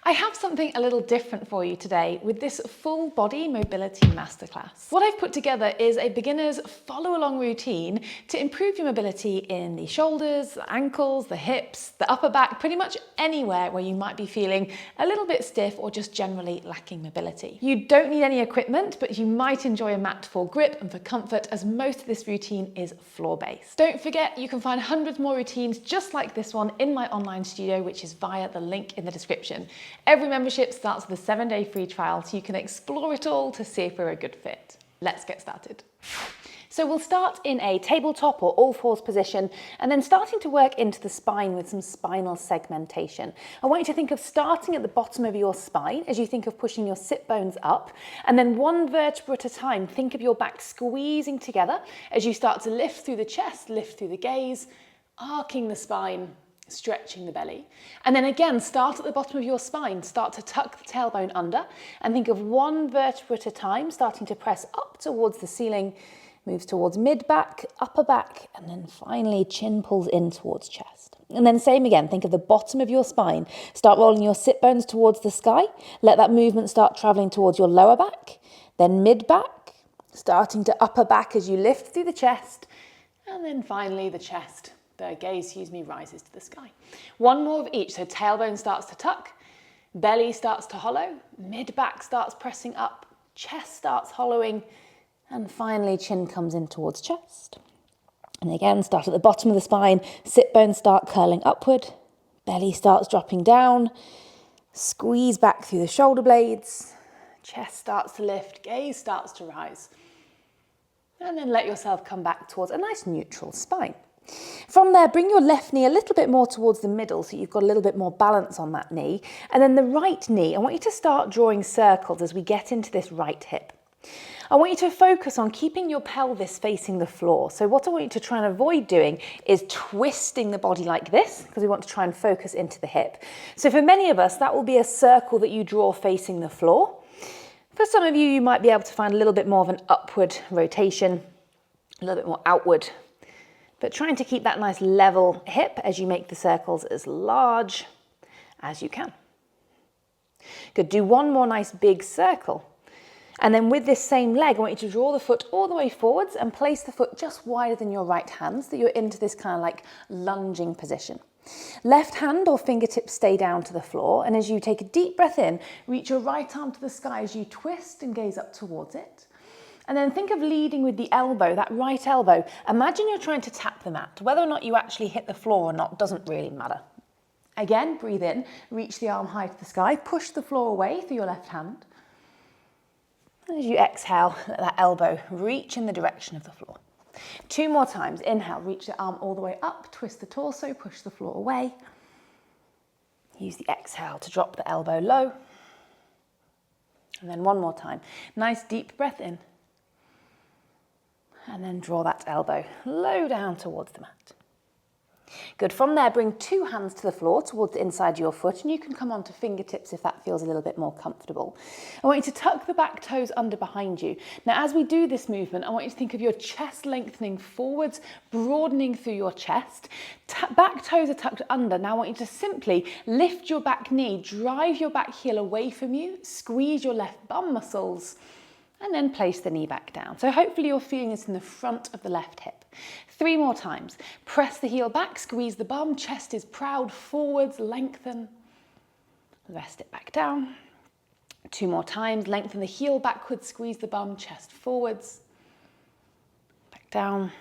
I have something a little different for you today with this full body mobility masterclass. What I've put together is a beginner's follow along routine to improve your mobility in the shoulders, the ankles, the hips, the upper back, pretty much anywhere where you might be feeling a little bit stiff or just generally lacking mobility. You don't need any equipment, but you might enjoy a mat for grip and for comfort, as most of this routine is floor-based. Don't forget, you can find hundreds more routines just like this one in my online studio, which is via the link in the description. Every membership starts with a 7-day free trial, so you can explore it all to see if we're a good fit. Let's get started. So we'll start in a tabletop or all fours position, and then starting to work into the spine with some spinal segmentation. I want you to think of starting at the bottom of your spine as you think of pushing your sit bones up, and then one vertebra at a time, think of your back squeezing together as you start to lift through the chest, lift through the gaze, arcing the spine, stretching the belly. And then again, start at the bottom of your spine, start to tuck the tailbone under, and think of one vertebra at a time, starting to press up towards the ceiling, moves towards mid-back, upper back, and then finally chin pulls in towards chest. And then same again, think of the bottom of your spine, start rolling your sit bones towards the sky, let that movement start traveling towards your lower back, then mid-back, starting to upper back as you lift through the chest, and then finally the chest. The gaze, rises to the sky. One more of each. So tailbone starts to tuck, belly starts to hollow, mid-back starts pressing up, chest starts hollowing, and finally chin comes in towards chest. And again, start at the bottom of the spine, sit bones start curling upward, belly starts dropping down, squeeze back through the shoulder blades, chest starts to lift, gaze starts to rise. And then let yourself come back towards a nice neutral spine. From there, bring your left knee a little bit more towards the middle so you've got a little bit more balance on that knee. And then the right knee, I want you to start drawing circles as we get into this right hip. I want you to focus on keeping your pelvis facing the floor. So what I want you to try and avoid doing is twisting the body like this, because we want to try and focus into the hip. So for many of us, that will be a circle that you draw facing the floor. For some of you, you might be able to find a little bit more of an upward rotation, a little bit more outward. But trying to keep that nice level hip as you make the circles as large as you can. Good, do one more nice big circle. And then with this same leg, I want you to draw the foot all the way forwards and place the foot just wider than your right hand so that you're into this kind of like lunging position. Left hand or fingertips stay down to the floor, and as you take a deep breath in, reach your right arm to the sky as you twist and gaze up towards it. And then think of leading with the elbow, that right elbow. Imagine you're trying to tap the mat. Whether or not you actually hit the floor or not doesn't really matter. Again, breathe in, reach the arm high to the sky, push the floor away through your left hand. And as you exhale, let that elbow reach in the direction of the floor. 2 more times. Inhale, reach the arm all the way up, twist the torso, push the floor away. Use the exhale to drop the elbow low. And then 1 more time. Nice deep breath in. And then draw that elbow low down towards the mat. Good, from there bring 2 hands to the floor towards the inside of your foot, and you can come onto fingertips if that feels a little bit more comfortable. I want you to tuck the back toes under behind you. Now as we do this movement, I want you to think of your chest lengthening forwards, broadening through your chest. Back toes are tucked under. Now I want you to simply lift your back knee, drive your back heel away from you, squeeze your left bum muscles, and then place the knee back down. So hopefully you're feeling this in the front of the left hip. 3 more times. Press the heel back, squeeze the bum, chest is proud, forwards, lengthen. Rest it back down. 2 more times. Lengthen the heel backwards, squeeze the bum, chest forwards. Back down.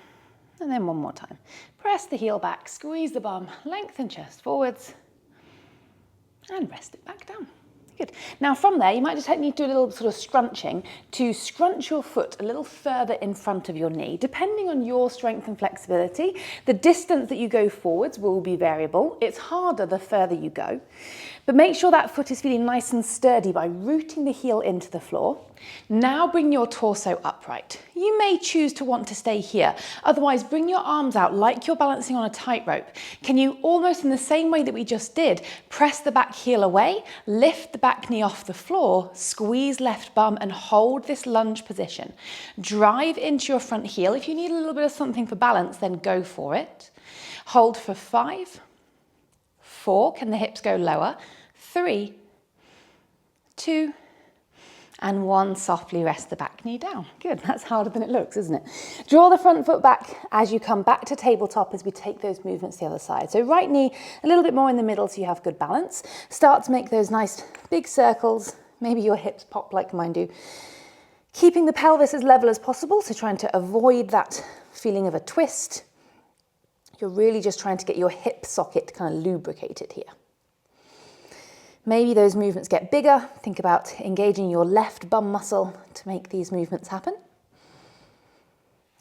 And then 1 more time. Press the heel back, squeeze the bum, lengthen chest forwards. And rest it back down. Good. Now from there, you might just need to do a little sort of scrunching to scrunch your foot a little further in front of your knee. Depending on your strength and flexibility, the distance that you go forwards will be variable. It's harder the further you go. But make sure that foot is feeling nice and sturdy by rooting the heel into the floor. Now bring your torso upright. You may choose to want to stay here. Otherwise, bring your arms out like you're balancing on a tightrope. Can you, almost in the same way that we just did, press the back heel away, lift the back knee off the floor, squeeze left bum and hold this lunge position. Drive into your front heel. If you need a little bit of something for balance, then go for it. Hold for 5, 4, can the hips go lower? 3, 2, and 1. Softly rest the back knee down. Good, that's harder than it looks, isn't it? Draw the front foot back as you come back to tabletop as we take those movements the other side. So right knee a little bit more in the middle so you have good balance. Start to make those nice big circles. Maybe your hips pop like mine do. Keeping the pelvis as level as possible, so trying to avoid that feeling of a twist. You're really just trying to get your hip socket kind of lubricated here. Maybe those movements get bigger. Think about engaging your left bum muscle to make these movements happen.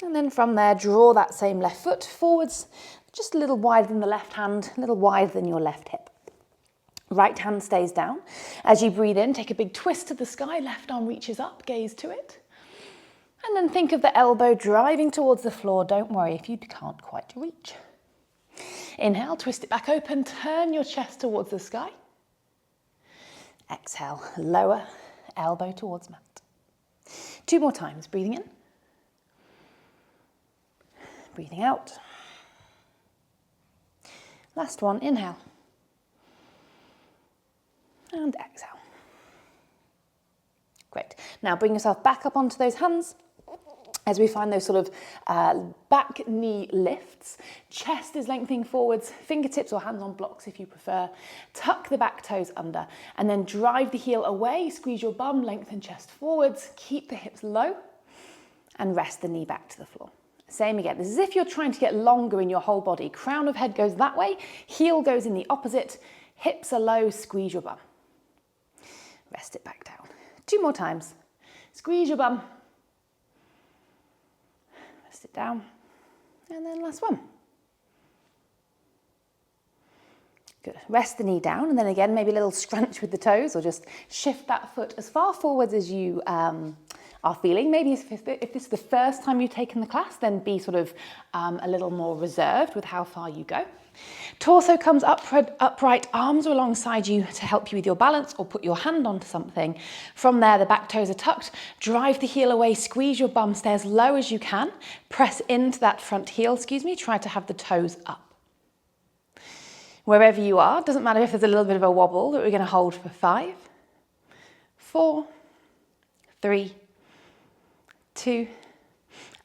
And then from there, draw that same left foot forwards, just a little wider than the left hand, a little wider than your left hip. Right hand stays down. As you breathe in, take a big twist to the sky, left arm reaches up, gaze to it. And then think of the elbow driving towards the floor. Don't worry if you can't quite reach. Inhale, twist it back open, turn your chest towards the sky. Exhale, lower, elbow towards mat. 2 more times, breathing in. Breathing out. Last one, inhale. And exhale. Great. Now bring yourself back up onto those hands as we find those sort of back knee lifts. Chest is lengthening forwards, fingertips or hands on blocks if you prefer. Tuck the back toes under and then drive the heel away, squeeze your bum, lengthen chest forwards, keep the hips low and rest the knee back to the floor. Same again, this is as if you're trying to get longer in your whole body. Crown of head goes that way, heel goes in the opposite, hips are low, squeeze your bum. Rest it back down. 2 more times. Squeeze your bum. Rest it down. And then last one. Good. Rest the knee down and then again, maybe a little scrunch with the toes or just shift that foot as far forwards as you are feeling. Maybe if this is the first time you've taken the class, then be sort of a little more reserved with how far you go. Torso comes upright, arms are alongside you to help you with your balance or put your hand onto something. From there, the back toes are tucked. Drive the heel away, squeeze your bum, stay as low as you can. Press into that front heel, try to have the toes up. Wherever you are, doesn't matter if there's a little bit of a wobble that we're going to hold for 5, 4, 3, 2,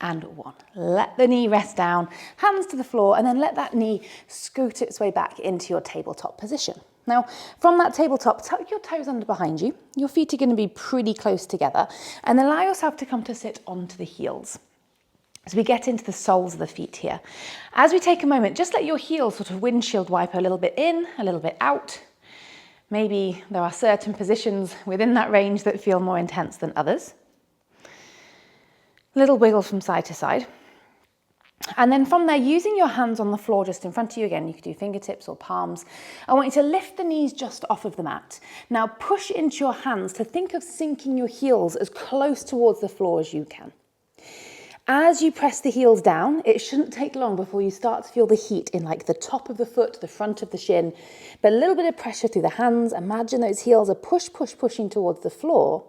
and 1. Let the knee rest down, hands to the floor, and then let that knee scoot its way back into your tabletop position. Now, from that tabletop, tuck your toes under behind you. Your feet are going to be pretty close together, and allow yourself to come to sit onto the heels. As we get into the soles of the feet here. As we take a moment, just let your heels sort of windshield wiper a little bit in, a little bit out. Maybe there are certain positions within that range that feel more intense than others. Little wiggle from side to side. And then from there, using your hands on the floor just in front of you, again, you could do fingertips or palms. I want you to lift the knees just off of the mat. Now push into your hands to think of sinking your heels as close towards the floor as you can. As you press the heels down, it shouldn't take long before you start to feel the heat in like the top of the foot, the front of the shin, but a little bit of pressure through the hands. Imagine those heels are pushing towards the floor.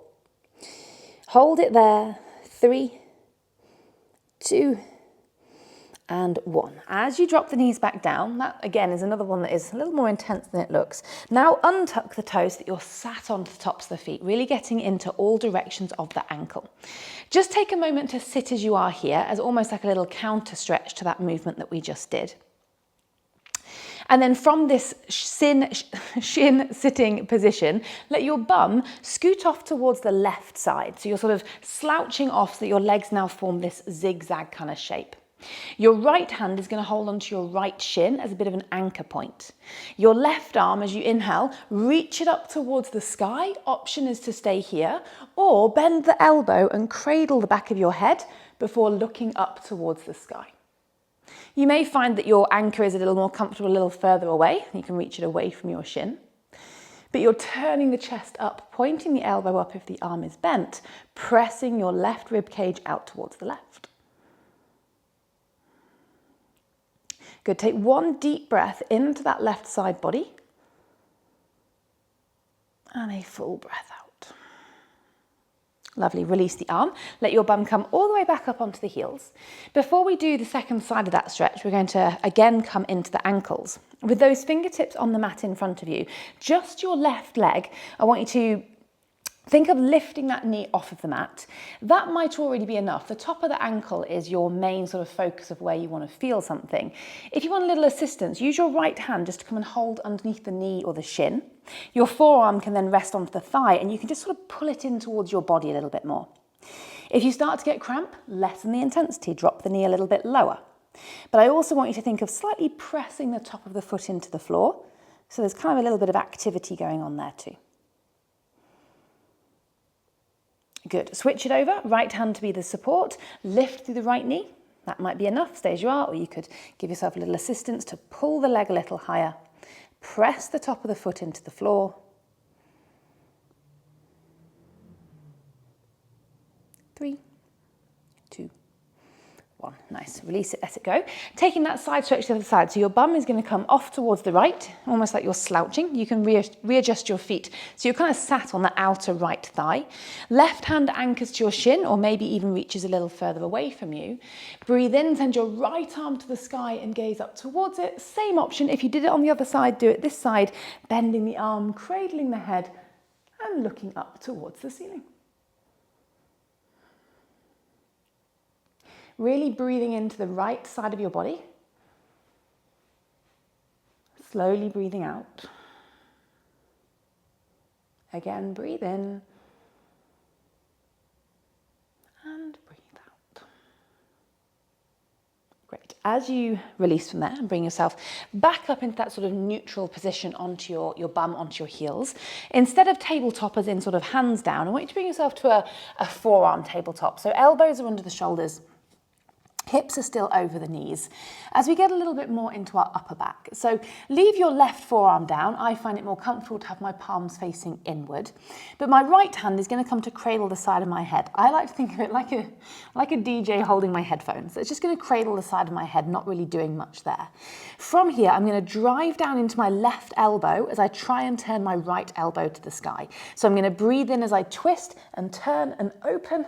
Hold it there. 3, 2, and 1. As you drop the knees back down, that again is another one that is a little more intense than it looks. Now untuck the toes so that you're sat onto the tops of the feet, really getting into all directions of the ankle. Just take a moment to sit as you are here, as almost like a little counter stretch to that movement that we just did. And then from this shin sitting position, let your bum scoot off towards the left side. So you're sort of slouching off so that your legs now form this zigzag kind of shape. Your right hand is going to hold onto your right shin as a bit of an anchor point. Your left arm, as you inhale, reach it up towards the sky. Option is to stay here, or bend the elbow and cradle the back of your head before looking up towards the sky. You may find that your anchor is a little more comfortable, a little further away. You can reach it away from your shin. But you're turning the chest up, pointing the elbow up if the arm is bent, pressing your left rib cage out towards the left. Good, take one deep breath into that left side body. And a full breath out. Lovely, release the arm. Let your bum come all the way back up onto the heels. Before we do the second side of that stretch, we're going to again come into the ankles. With those fingertips on the mat in front of you, just your left leg, I want you to Think of lifting that knee off of the mat. That might already be enough. The top of the ankle is your main sort of focus of where you want to feel something. If you want a little assistance, use your right hand just to come and hold underneath the knee or the shin. Your forearm can then rest onto the thigh and you can just sort of pull it in towards your body a little bit more. If you start to get cramp, lessen the intensity, drop the knee a little bit lower. But I also want you to think of slightly pressing the top of the foot into the floor. So there's kind of a little bit of activity going on there too. Good. Switch it over, right hand to be the support, lift through the right knee. That might be enough, stay as you are, or you could give yourself a little assistance to pull the leg a little higher. Press the top of the foot into the floor. 3, 2, 1. Nice. Release it, let it go. Taking that side stretch to the other side. So your bum is going to come off towards the right, almost like you're slouching. You can readjust your feet. So you're kind of sat on the outer right thigh. Left hand anchors to your shin, or maybe even reaches a little further away from you. Breathe in, send your right arm to the sky and gaze up towards it. Same option. If you did it on the other side, do it this side, bending the arm, cradling the head, and looking up towards the ceiling. Really breathing into the right side of your body. Slowly breathing out. Again, breathe in. And breathe out. Great. As you release from there and bring yourself back up into that sort of neutral position onto your bum, onto your heels, instead of tabletop as in sort of hands down, I want you to bring yourself to a forearm tabletop. So elbows are under the shoulders. Hips are still over the knees as we get a little bit more into our upper back. So leave your left forearm down. I find it more comfortable to have my palms facing inward, but my right hand is going to come to cradle the side of my head. I like to think of it like a DJ holding my headphones. So it's just going to cradle the side of my head, not really doing much there. From here, I'm going to drive down into my left elbow as I try and turn my right elbow to the sky. So I'm going to breathe in as I twist and turn and open.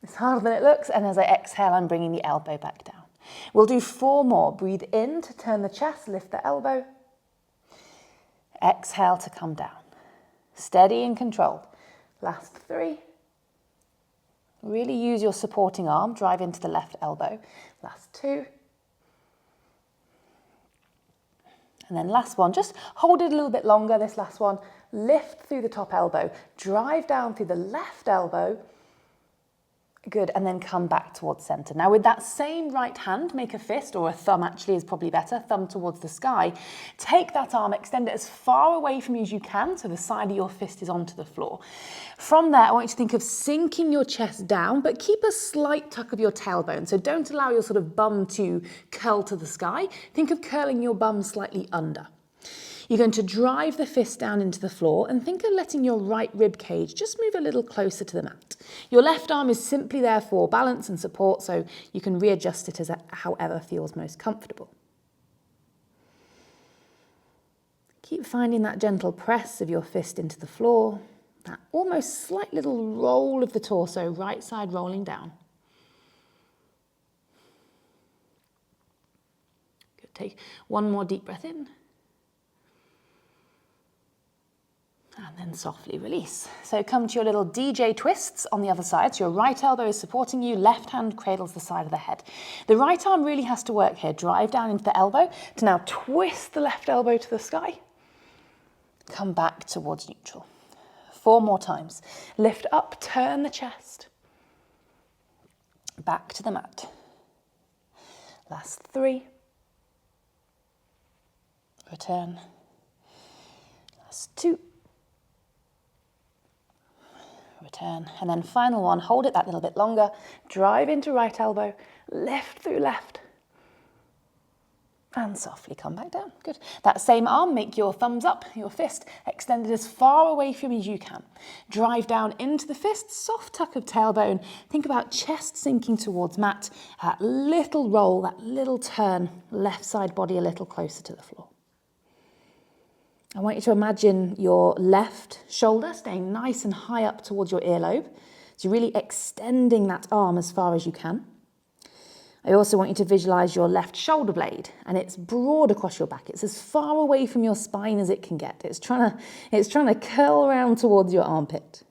It's harder than it looks, and as I exhale, I'm bringing the elbow back down. We'll do 4 more. Breathe in to turn the chest, lift the elbow. Exhale to come down. Steady and controlled. Last 3. Really use your supporting arm, drive into the left elbow. Last 2. And then last one, just hold it a little bit longer, this last one. Lift through the top elbow, drive down through the left elbow. Good, and then come back towards center. Now with that same right hand, make a fist, or a thumb actually is probably better, thumb towards the sky. Take that arm, extend it as far away from you as you can, so the side of your fist is onto the floor. From there, I want you to think of sinking your chest down, but keep a slight tuck of your tailbone. So don't allow your sort of bum to curl to the sky. Think of curling your bum slightly under. You're going to drive the fist down into the floor and think of letting your right rib cage just move a little closer to the mat. Your left arm is simply there for balance and support, so you can readjust it as however feels most comfortable. Keep finding that gentle press of your fist into the floor, that almost slight little roll of the torso, right side rolling down. Good. Take 1 more deep breath in. And then softly release. So come to your little DJ twists on the other side. So your right elbow is supporting you, left hand cradles the side of the head. The right arm really has to work here. Drive down into the elbow to now twist the left elbow to the sky. Come back towards neutral. 4 more times. Lift up, turn the chest. Back to the mat. Last 3. Return. Last 2. Return, and then final one, hold it that little bit longer, drive into right elbow, lift through left, and softly come back down. Good. That same arm, make your thumbs up, your fist extended as far away from you as you can. Drive down into the fist, soft tuck of tailbone, think about chest sinking towards mat, that little roll, that little turn, left side body a little closer to the floor. I want you to imagine your left shoulder staying nice and high up towards your earlobe. So you're really extending that arm as far as you can. I also want you to visualize your left shoulder blade, and it's broad across your back. It's as far away from your spine as it can get. It's trying to curl around towards your armpit.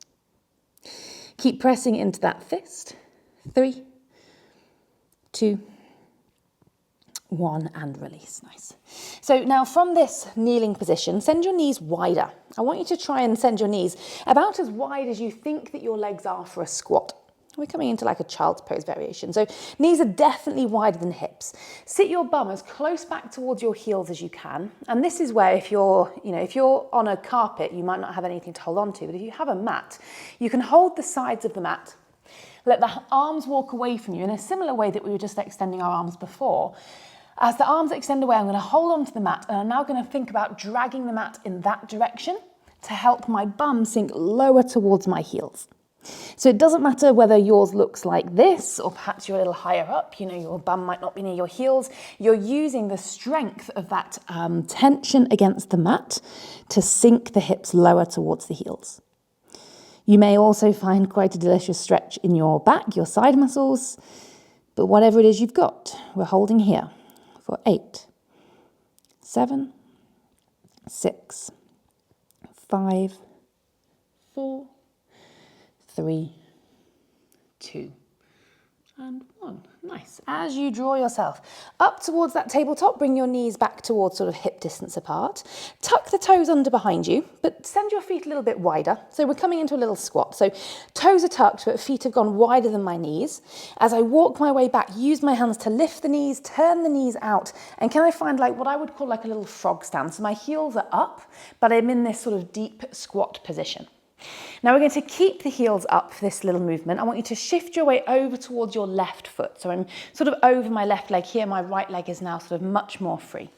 Keep pressing into that fist. 3, 2, 1, and release. Nice. So now from this kneeling position, send your knees wider. I want you to try and send your knees about as wide as you think that your legs are for a squat. We're coming into like a child's pose variation. So knees are definitely wider than hips. Sit your bum as close back towards your heels as you can. And this is where if you're on a carpet, you might not have anything to hold on to, but if you have a mat, you can hold the sides of the mat. Let the arms walk away from you in a similar way that we were just extending our arms before. As the arms extend away, I'm going to hold onto the mat, and I'm now going to think about dragging the mat in that direction to help my bum sink lower towards my heels. So it doesn't matter whether yours looks like this, or perhaps you're a little higher up, your bum might not be near your heels. You're using the strength of that tension against the mat to sink the hips lower towards the heels. You may also find quite a delicious stretch in your back, your side muscles, but whatever it is you've got, we're holding here for 8, 7, 6, 5, 4, 3, 2, and 1. Nice. As you draw yourself up towards that tabletop, bring your knees back towards sort of hip distance apart. Tuck the toes under behind you, but send your feet a little bit wider. So we're coming into a little squat. So toes are tucked, but feet have gone wider than my knees. As I walk my way back, use my hands to lift the knees, turn the knees out. And can I find like what I would call like a little frog stand? So my heels are up, but I'm in this sort of deep squat position. Now we're going to keep the heels up for this little movement. I want you to shift your way over towards your left foot. So I'm sort of over my left leg here. My right leg is now sort of much more free.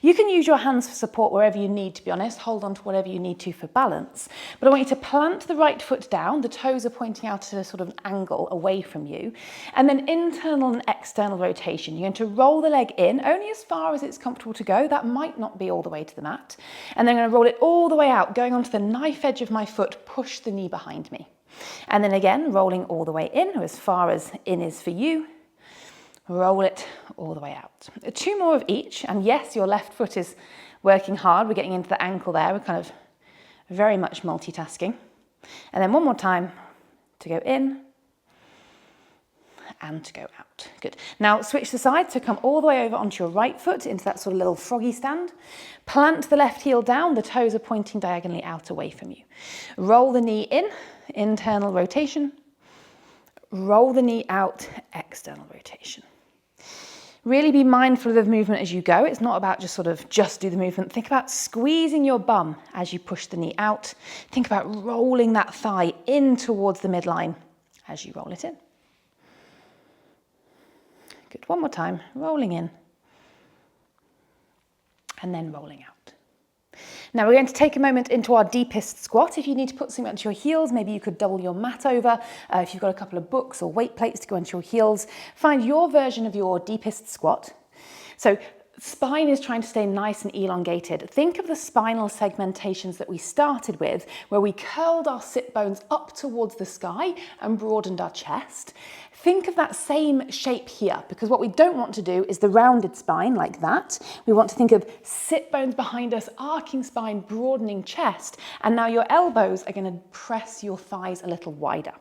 You can use your hands for support wherever you need, to be honest. Hold on to whatever you need to for balance. But I want you to plant the right foot down. The toes are pointing out at a sort of angle away from you. And then internal and external rotation. You're going to roll the leg in only as far as it's comfortable to go. That might not be all the way to the mat. And then I'm going to roll it all the way out, going onto the knife edge of my foot, push the knee behind me. And then again, rolling all the way in, or as far as in is for you. Roll it all the way out. 2 more of each. And yes, your left foot is working hard. We're getting into the ankle there. We're kind of very much multitasking. And then one more time to go in and to go out. Good. Now switch the side, so come all the way over onto your right foot into that sort of little froggy stand. Plant the left heel down, the toes are pointing diagonally out away from you. Roll the knee in, internal rotation. Roll the knee out, external rotation. Really be mindful of the movement as you go. It's not about just do the movement. Think about squeezing your bum as you push the knee out. Think about rolling that thigh in towards the midline as you roll it in. Good, one more time, rolling in and then rolling out. Now we're going to take a moment into our deepest squat. If you need to put something onto your heels, maybe you could double your mat over. If you've got a couple of books or weight plates to go onto your heels, find your version of your deepest squat. So spine is trying to stay nice and elongated. Think of the spinal segmentations that we started with, where we curled our sit bones up towards the sky and broadened our chest. Think of that same shape here, because what we don't want to do is the rounded spine like that. We want to think of sit bones behind us, arcing spine, broadening chest, and now your elbows are going to press your thighs a little wider.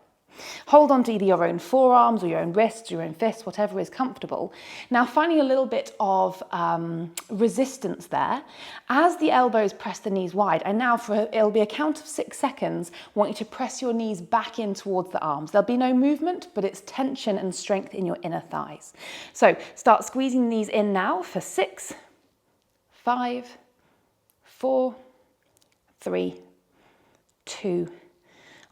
Hold on to either your own forearms or your own wrists, your own fists, whatever is comfortable. Now finding a little bit of resistance there. As the elbows press the knees wide, and now it'll be a count of 6 seconds, want you to press your knees back in towards the arms. There'll be no movement, but it's tension and strength in your inner thighs. So start squeezing the knees in now for 6, 5, 4, 3, 2,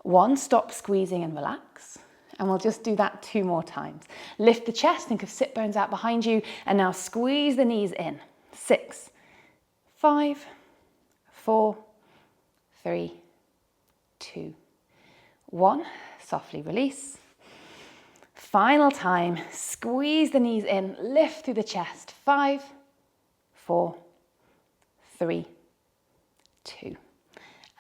1, stop squeezing and relax. And we'll just do that 2 more times. Lift the chest, think of sit bones out behind you, and now squeeze the knees in. 6, 5, 4, 3, 2, 1. Softly release. Final time, squeeze the knees in, lift through the chest. 5, 4, 3, 2,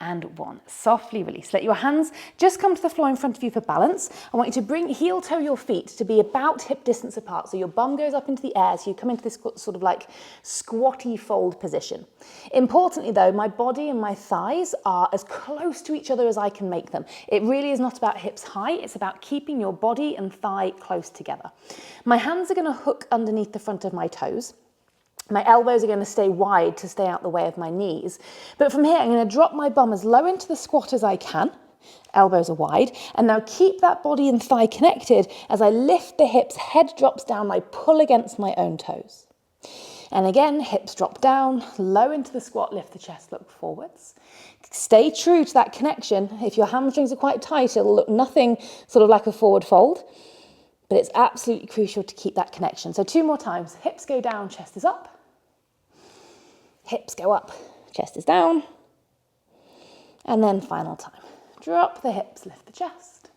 and 1. Softly release. Let your hands just come to the floor in front of you for balance. I want you to bring heel toe your feet to be about hip distance apart. So your bum goes up into the air, so you come into this sort of like squatty fold position. Importantly though, my body and my thighs are as close to each other as I can make them. It really is not about hips high, it's about keeping your body and thigh close together. My hands are going to hook underneath the front of my toes. My elbows are going to stay wide to stay out the way of my knees. But from here, I'm going to drop my bum as low into the squat as I can. Elbows are wide. And now keep that body and thigh connected as I lift the hips, head drops down, I pull against my own toes. And again, hips drop down, low into the squat, lift the chest, look forwards. Stay true to that connection. If your hamstrings are quite tight, it'll look nothing sort of like a forward fold. But it's absolutely crucial to keep that connection. So 2 more times. Hips go down, chest is up. Hips go up, chest is down. And then final time. Drop the hips, lift the chest.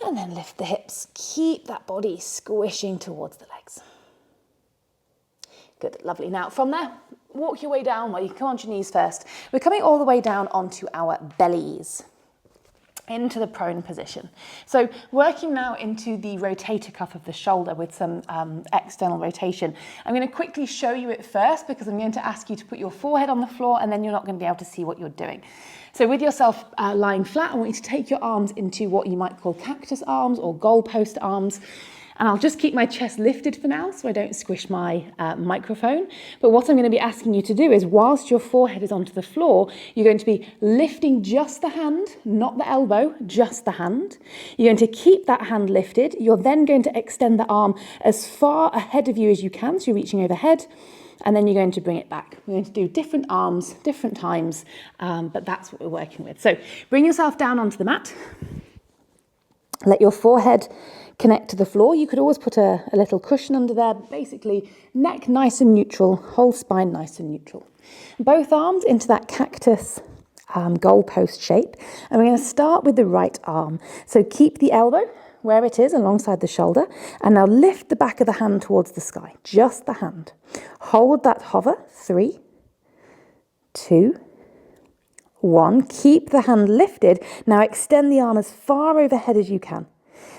And then lift the hips. Keep that body squishing towards the legs. Good, lovely. Now from there, walk your way down. Well, you can come onto your knees first. We're coming all the way down onto our bellies, into the prone position. So working now into the rotator cuff of the shoulder with some external rotation. I'm going to quickly show you it first because I'm going to ask you to put your forehead on the floor and then you're not going to be able to see what you're doing. So with yourself lying flat, I want you to take your arms into what you might call cactus arms or goalpost arms. And I'll just keep my chest lifted for now so I don't squish my microphone. But what I'm going to be asking you to do is, whilst your forehead is onto the floor, you're going to be lifting just the hand, not the elbow, just the hand. You're going to keep that hand lifted. You're then going to extend the arm as far ahead of you as you can, so you're reaching overhead. And then you're going to bring it back. We're going to do different arms, different times, but that's what we're working with. So bring yourself down onto the mat. Let your forehead connect to the floor. You could always put a little cushion under there. Basically, neck nice and neutral, whole spine nice and neutral. Both arms into that cactus goalpost shape. And we're going to start with the right arm. So keep the elbow where it is alongside the shoulder. And now lift the back of the hand towards the sky, just the hand. Hold that hover, 3, 2, 1. Keep the hand lifted. Now extend the arm as far overhead as you can.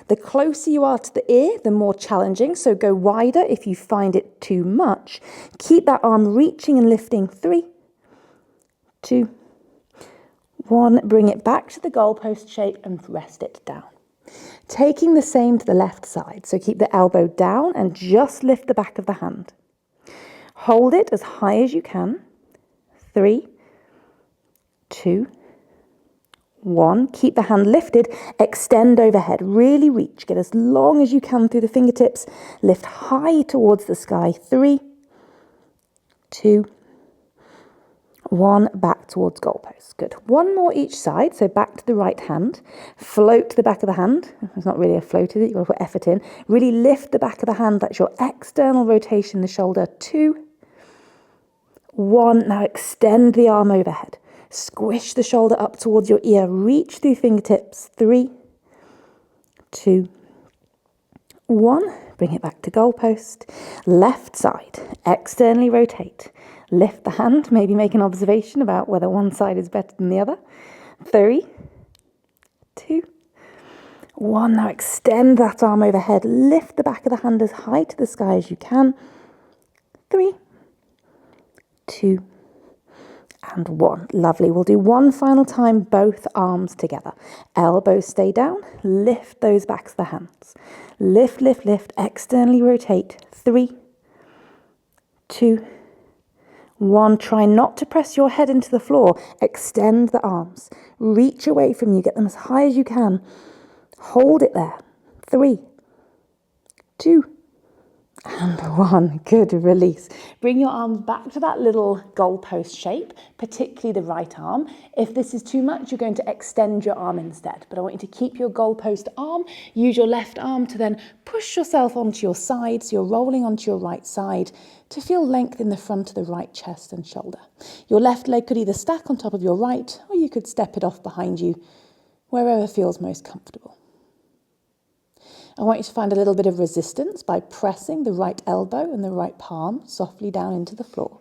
The closer you are to the ear, the more challenging, so go wider if you find it too much. Keep that arm reaching and lifting. 3, 2, 1. Bring it back to the goalpost shape and rest it down. Taking the same to the left side, so keep the elbow down and just lift the back of the hand. Hold it as high as you can. 3, 2, 1. Keep the hand lifted, extend overhead, really reach, get as long as you can through the fingertips, lift high towards the sky. 3, 2, 1, back towards goalposts. Good. 1 more each side, so back to the right hand, float to the back of the hand. It's not really a float, is it? You've got to put effort in. Really lift the back of the hand, that's your external rotation in the shoulder. 2, 1, now extend the arm overhead. Squish the shoulder up towards your ear. Reach through fingertips. 3, 2, 1. Bring it back to goalpost. Left side. Externally rotate. Lift the hand. Maybe make an observation about whether one side is better than the other. 3, 2, 1. Now extend that arm overhead. Lift the back of the hand as high to the sky as you can. 3, 2, and 1. Lovely. We'll do one final time, both arms together. Elbows stay down. Lift those backs of the hands. Lift, lift, lift. Externally rotate. 3, 2, 1. Try not to press your head into the floor. Extend the arms. Reach away from you. Get them as high as you can. Hold it there. 3, 2, and 1. Good. Release. Bring your arms back to that little goalpost shape, particularly the right arm. If this is too much, you're going to extend your arm instead. But I want you to keep your goalpost arm. Use your left arm to then push yourself onto your side, so you're rolling onto your right side to feel length in the front of the right chest and shoulder. Your left leg could either stack on top of your right, or you could step it off behind you, wherever feels most comfortable. I want you to find a little bit of resistance by pressing the right elbow and the right palm softly down into the floor.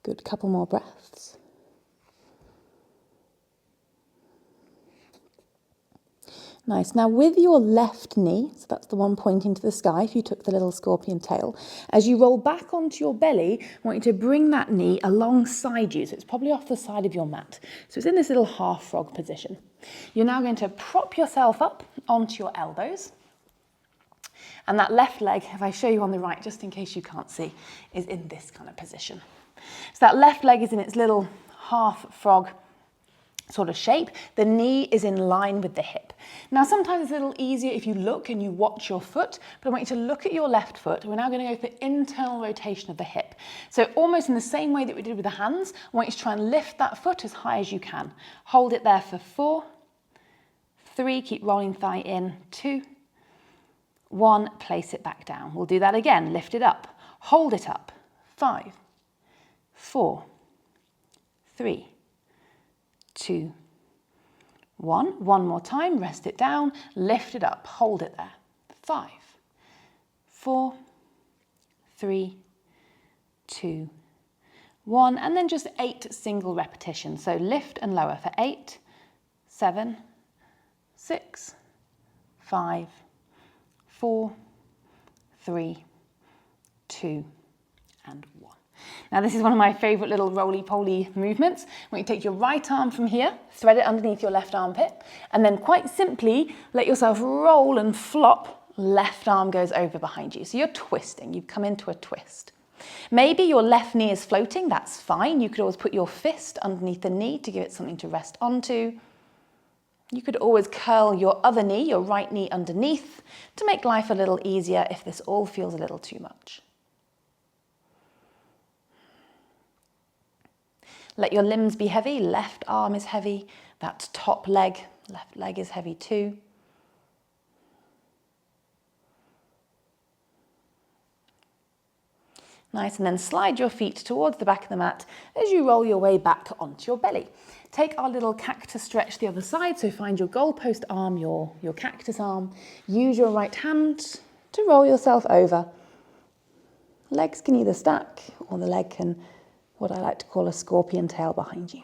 Good, couple more breaths. Nice. Now with your left knee, so that's the one pointing to the sky if you took the little scorpion tail, as you roll back onto your belly, I want you to bring that knee alongside you. So it's probably off the side of your mat. So it's in this little half frog position. You're now going to prop yourself up onto your elbows. And that left leg, if I show you on the right, just in case you can't see, is in this kind of position. So that left leg is in its little half frog sort of shape. The knee is in line with the hip. Now sometimes it's a little easier if you look and you watch your foot, but I want you to look at your left foot. We're now going to go for internal rotation of the hip. So almost in the same way that we did with the hands, I want you to try and lift that foot as high as you can. Hold it there for 4, 3, keep rolling thigh in, 2, 1, place it back down. We'll do that again, lift it up, hold it up, 5, 4, 3, 2, 1. One more time, rest it down, lift it up, hold it there. 5, 4, 3, 2, 1. And then just 8 single repetitions. So lift and lower for 8, 7, 6, 5, 4, 3, 2, and 1. Now this is one of my favourite little roly-poly movements. When you take your right arm from here, thread it underneath your left armpit, and then quite simply let yourself roll and flop, left arm goes over behind you. So you're twisting, you've come into a twist. Maybe your left knee is floating, that's fine. You could always put your fist underneath the knee to give it something to rest onto. You could always curl your other knee, your right knee underneath, to make life a little easier if this all feels a little too much. Let your limbs be heavy, left arm is heavy, that top leg, left leg is heavy too. Nice, and then slide your feet towards the back of the mat as you roll your way back onto your belly. Take our little cactus stretch the other side, so find your goalpost arm, your cactus arm. Use your right hand to roll yourself over. Legs can either stack or the leg can, what I like to call a scorpion tail behind you.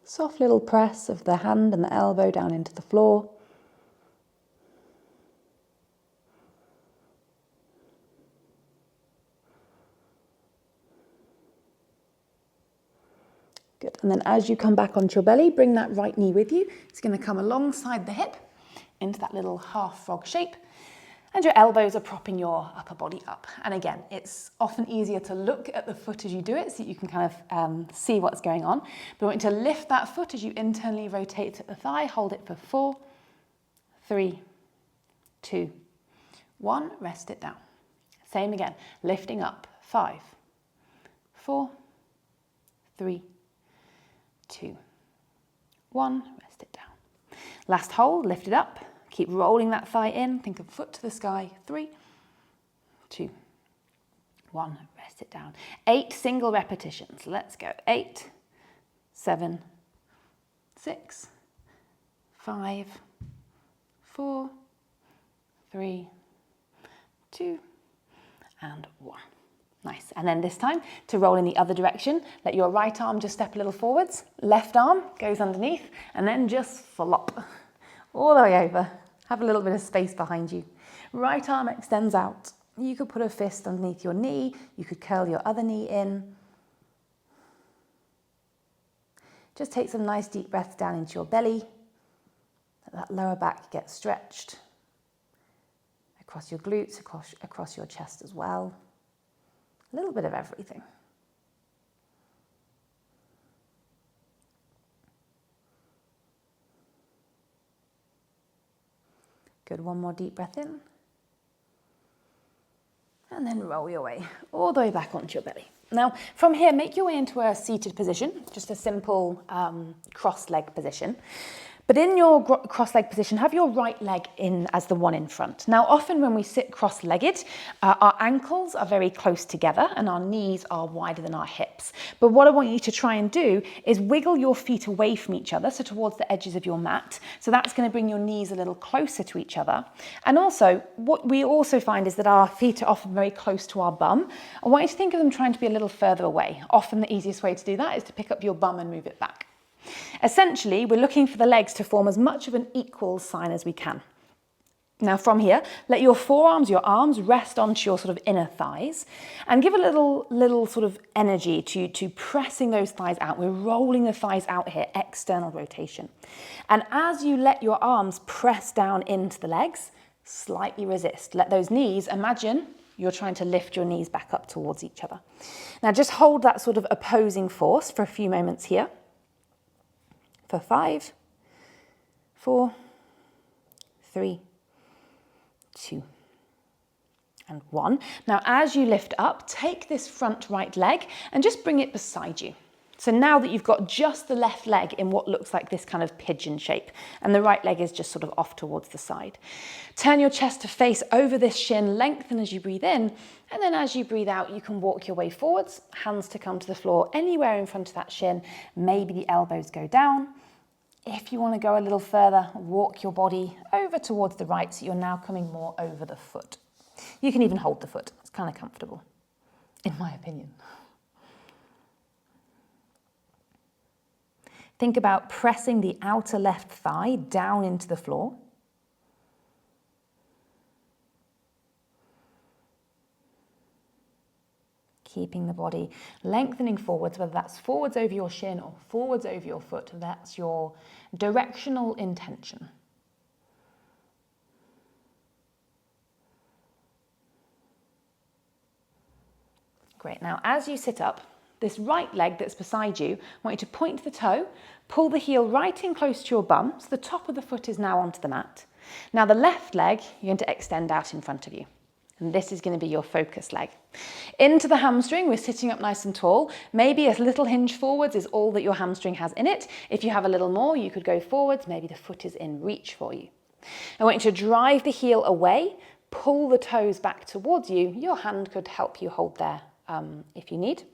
Soft little press of the hand and the elbow down into the floor. Good. And then as you come back onto your belly, bring that right knee with you. It's going to come alongside the hip into that little half frog shape. And your elbows are propping your upper body up. And again, it's often easier to look at the foot as you do it so you can kind of see what's going on. But I want you to lift that foot as you internally rotate the thigh. Hold it for 4, 3, 2, 1. Rest it down. Same again. Lifting up. 5, 4, 3, 2, 1. Rest it down. Last hold. Lift it up. Keep rolling that thigh in, think of foot to the sky. 3, 2, 1, rest it down. 8 single repetitions, let's go. 8, 7, 6, 5, 4, 3, 2, and 1. Nice, and then this time, to roll in the other direction, let your right arm just step a little forwards, left arm goes underneath, and then just flop all the way over. Have a little bit of space behind you. Right arm extends out. You could put a fist underneath your knee. You could curl your other knee in. Just take some nice deep breaths down into your belly. Let that lower back get stretched. Across your glutes, across your chest as well. A little bit of everything. Good, one more deep breath in. And then roll your way all the way back onto your belly. Now, from here, make your way into a seated position, just a simple cross-leg position. But in your cross-leg position, have your right leg in as the one in front. Now, often when we sit cross-legged, our ankles are very close together and our knees are wider than our hips. But what I want you to try and do is wiggle your feet away from each other, so towards the edges of your mat. So that's going to bring your knees a little closer to each other. And also, what we also find is that our feet are often very close to our bum. I want you to think of them trying to be a little further away. Often the easiest way to do that is to pick up your bum and move it back. Essentially, we're looking for the legs to form as much of an equal sign as we can. Now from here, let your forearms, your arms rest onto your sort of inner thighs and give a little sort of energy to pressing those thighs out. We're rolling the thighs out here, external rotation. And as you let your arms press down into the legs, slightly resist. Let those knees, imagine you're trying to lift your knees back up towards each other. Now just hold that sort of opposing force for a few moments here. For 5, 4, 3, 2, and 1. Now, as you lift up, take this front right leg and just bring it beside you. So now that you've got just the left leg in what looks like this kind of pigeon shape, and the right leg is just sort of off towards the side. Turn your chest to face over this shin, lengthen as you breathe in, and then as you breathe out, you can walk your way forwards, hands to come to the floor, anywhere in front of that shin. Maybe the elbows go down. If you want to go a little further, walk your body over towards the right, so you're now coming more over the foot. You can even hold the foot. It's kind of comfortable, in my opinion. Think about pressing the outer left thigh down into the floor. Keeping the body lengthening forwards, whether that's forwards over your shin or forwards over your foot. That's your directional intention. Great. Now, as you sit up, this right leg that's beside you, I want you to point the toe, pull the heel right in close to your bum, so the top of the foot is now onto the mat. Now, the left leg, you're going to extend out in front of you. And this is going to be your focus leg. Into the hamstring, we're sitting up nice and tall. Maybe a little hinge forwards is all that your hamstring has in it. If you have a little more, you could go forwards. Maybe the foot is in reach for you. I want you to drive the heel away, pull the toes back towards you. Your hand could help you hold there if you need.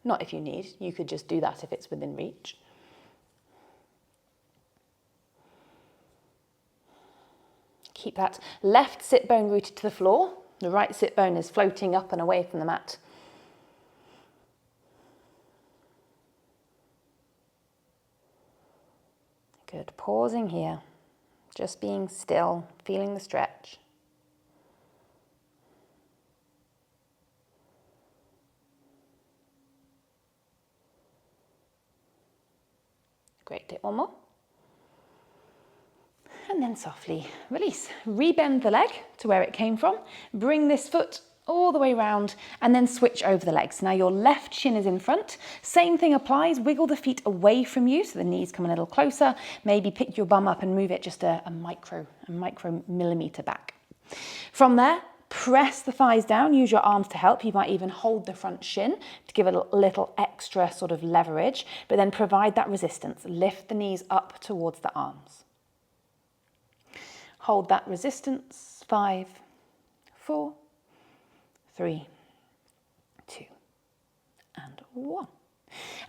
Not if you need, you could just do that if it's within reach. Keep that left sit bone rooted to the floor. The right sit bone is floating up and away from the mat. Good. Pausing here. Just being still, feeling the stretch. Great. Take one more. And then softly release. Rebend the leg to where it came from. Bring this foot all the way around and then switch over the legs. Now your left shin is in front. Same thing applies. Wiggle the feet away from you so the knees come a little closer. Maybe pick your bum up and move it just a micro millimeter back. From there, press the thighs down. Use your arms to help. You might even hold the front shin to give it a little extra sort of leverage, but then provide that resistance. Lift the knees up towards the arms. Hold that resistance. 5, 4, 3, 2, and 1.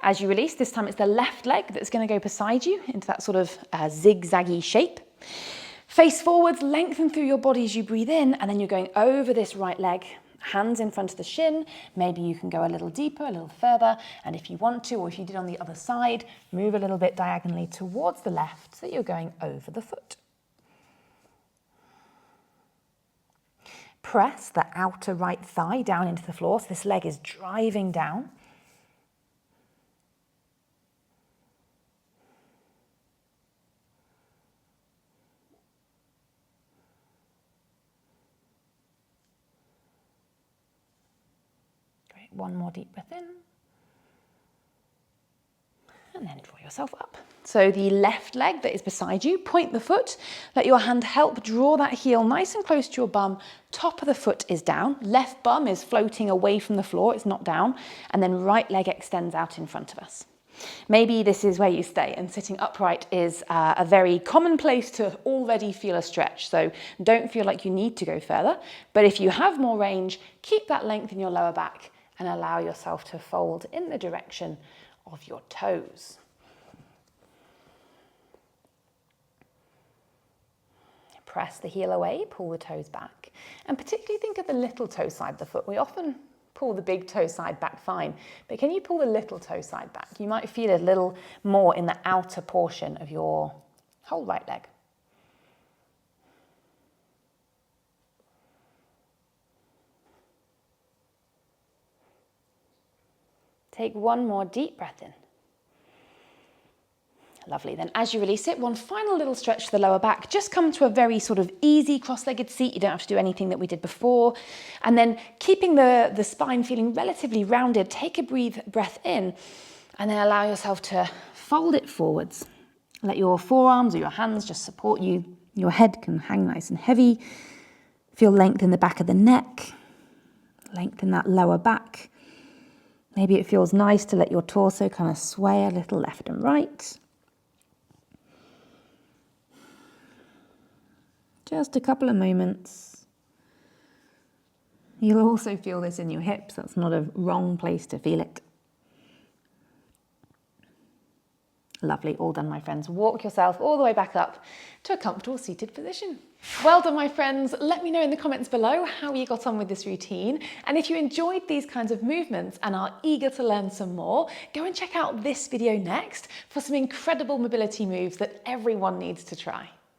As you release, this time it's the left leg that's going to go beside you into that sort of zigzaggy shape. Face forwards, lengthen through your body as you breathe in, and then you're going over this right leg, hands in front of the shin. Maybe you can go a little deeper, a little further, and if you want to, or if you did on the other side, move a little bit diagonally towards the left so that you're going over the foot. Press the outer right thigh down into the floor, so this leg is driving down. Great, one more deep breath in. And then draw yourself up. So the left leg that is beside you, point the foot, let your hand help draw that heel nice and close to your bum. Top of the foot is down, left bum is floating away from the floor, it's not down, and then right leg extends out in front of us. Maybe this is where you stay, and sitting upright is a very common place to already feel a stretch, so don't feel like you need to go further. But if you have more range, keep that length in your lower back and allow yourself to fold in the direction of your toes. Press the heel away, pull the toes back, and particularly think of the little toe side of the foot. We often pull the big toe side back fine, but can you pull the little toe side back? You might feel a little more in the outer portion of your whole right leg. Take one more deep breath in. Lovely. Then as you release it, one final little stretch to the lower back. Just come to a very sort of easy cross-legged seat. You don't have to do anything that we did before. And then keeping the spine feeling relatively rounded, take a breath in and then allow yourself to fold it forwards. Let your forearms or your hands just support you. Your head can hang nice and heavy. Feel length in the back of the neck, length in that lower back. Maybe it feels nice to let your torso kind of sway a little left and right. Just a couple of moments. You'll also feel this in your hips. That's not a wrong place to feel it. Lovely, all done, my friends. Walk yourself all the way back up to a comfortable seated position. Well done, my friends. Let me know in the comments below how you got on with this routine. And if you enjoyed these kinds of movements and are eager to learn some more, go and check out this video next for some incredible mobility moves that everyone needs to try.